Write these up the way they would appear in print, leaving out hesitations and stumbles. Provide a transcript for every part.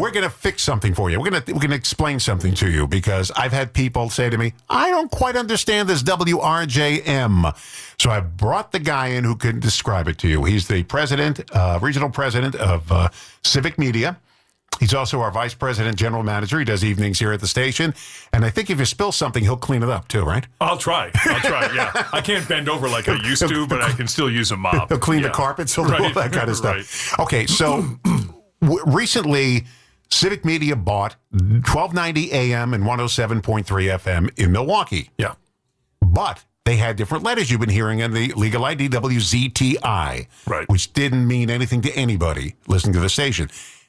we're going to fix something for you. We're going to explain something to you, because I've had people say to me, I don't quite understand this WRJM. So I brought the guy in who can describe it to you. He's the regional president of Civic Media. He's also our vice president, general manager. He does evenings here at the station. And I think if you spill something, he'll clean it up too, right? I'll try, yeah. I can't bend over like I used to, but I can still use a mop. He'll clean the carpets, he'll do all that kind of stuff. Right. Okay, so recently, Civic Media bought 1290 AM and 107.3 FM in Milwaukee. Yeah. But they had different letters you've been hearing in the legal ID, WZTI, right, which didn't mean anything to anybody listening to the station.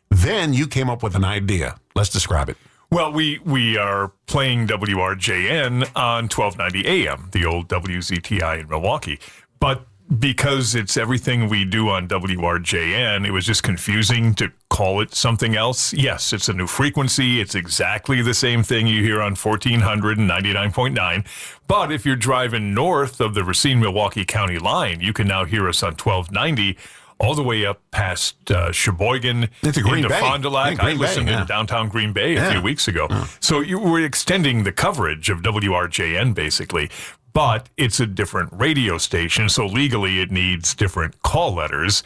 Then you came up with an idea. Let's describe it. Well, we are playing WRJN on 1290 AM, the old WZTI in Milwaukee. But because it's everything we do on WRJN, it was just confusing to call it something else. Yes, it's a new frequency. It's exactly the same thing you hear on 1400 and 99.9. But if you're driving north of the Racine-Milwaukee County line, you can now hear us on 1290 all the way up past Sheboygan into Fond du Lac. I listened in downtown Green Bay a few weeks ago. So you were extending the coverage of WRJN, basically. But it's a different radio station, so legally it needs different call letters.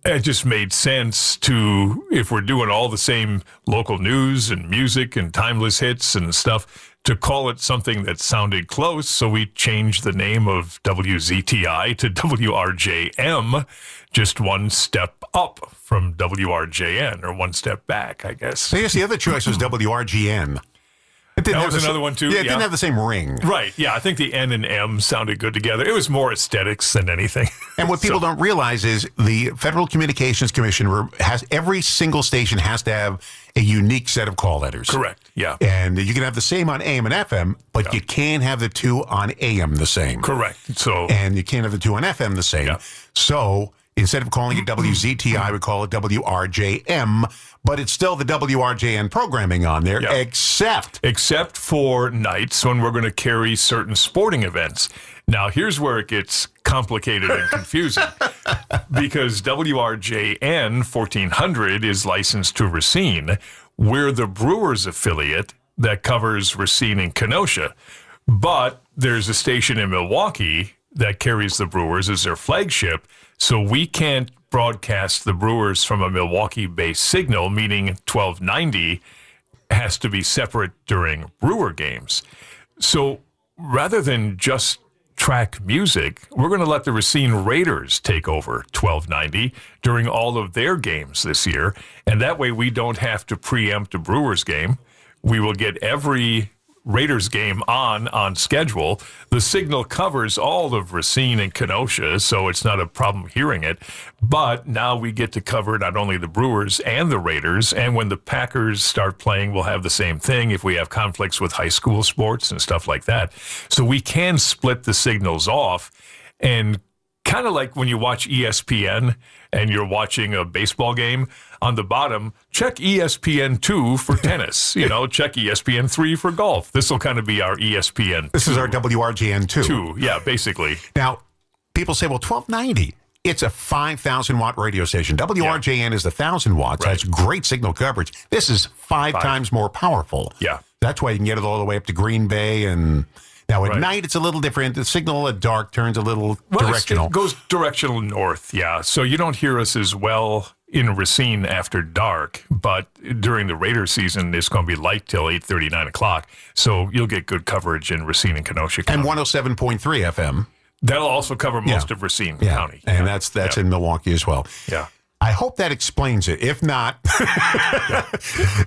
It just made sense to, if we're doing all the same local news and music and timeless hits and stuff, to call it something that sounded close. So we changed the name of WZTI to WRJM, just one step up from WRJN, or one step back, I guess. So yes, the other choice was WRGN. That was another one, too. Yeah, it didn't have the same ring. Right, yeah. I think the N and M sounded good together. It was more aesthetics than anything. And what people don't realize is the Federal Communications Commission has, every single station has to have a unique set of call letters. Correct, yeah. And you can have the same on AM and FM, but you can't have the two on AM the same. Correct. And you can't have the two on FM the same. Yeah. So instead of calling it WZTI, we call it WRJM, but it's still the WRJN programming on there, except for nights when we're going to carry certain sporting events. Now, here's where it gets complicated and confusing, because WRJN 1400 is licensed to Racine. We're the Brewers affiliate that covers Racine and Kenosha, but there's a station in Milwaukee that carries the Brewers as their flagship, so we can't broadcast the Brewers from a Milwaukee-based signal, meaning 1290 has to be separate during Brewer games. So rather than just track music, we're going to let the Racine Raiders take over 1290 during all of their games this year, and that way we don't have to preempt a Brewers game. We will get every Raiders game on schedule. The signal covers all of Racine and Kenosha, so it's not a problem hearing it. But now we get to cover not only the Brewers and the Raiders, and when the Packers start playing, we'll have the same thing if we have conflicts with high school sports and stuff like that. So we can split the signals off, and kind of like when you watch ESPN and you're watching a baseball game, on the bottom, check ESPN2 for tennis. Check ESPN3 for golf. This will kind of be our ESPN2. This is our WRJN2. Yeah, basically. Now, people say, well, 1290, it's a 5,000-watt radio station. WRJN is 1,000 watts. Right. That's great signal coverage. This is five times more powerful. Yeah. That's why you can get it all the way up to Green Bay. And now at night, it's a little different. The signal at dark turns a little directional. It goes directional north, yeah. So you don't hear us as well in Racine after dark, but during the Raider season, it's going to be light till 8:30, 9 o'clock. So you'll get good coverage in Racine and Kenosha County. And 107.3 FM. That'll also cover most of Racine County. And that's in Milwaukee as well. Yeah. I hope that explains it. If not,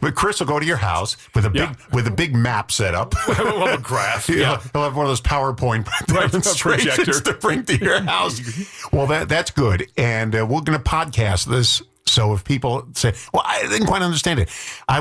but Chris will go to your house with a big map set up. We'll have a graph. He'll have one of those PowerPoint demonstrations to bring to your house. Well, that's good. And we're going to podcast this. So if people say, well, I didn't quite understand it. I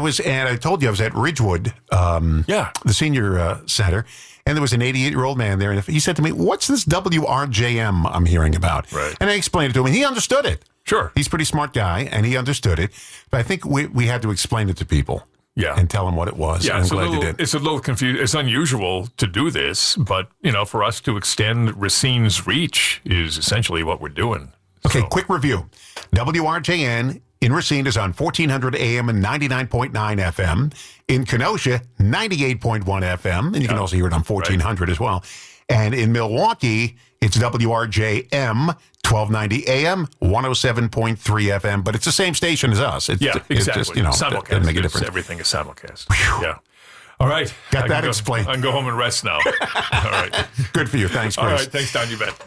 told you I was at Ridgewood, the senior center, and there was an 88-year-old man there. And he said to me, what's this WRJM I'm hearing about? Right. And I explained it to him, and he understood it. Sure. He's a pretty smart guy, and he understood it. But I think we had to explain it to people. Yeah. And tell them what it was. Yeah, I'm glad you did. It's a little confusing. It's unusual to do this, but, for us to extend Racine's reach is essentially what we're doing. Okay, quick review. WRJN in Racine is on 1400 AM and 99.9 FM. In Kenosha, 98.1 FM. And you can also hear it on 1400 as well. And in Milwaukee, it's WRJM, 1290 AM, 107.3 FM. But it's the same station as us. It's, exactly. It's just, simulcast. doesn't make a difference. Everything is simulcast. Yeah. All right. Got that explained. I can go home and rest now. All right. Good for you. Thanks, Chris. All right. Thanks, Don. You bet.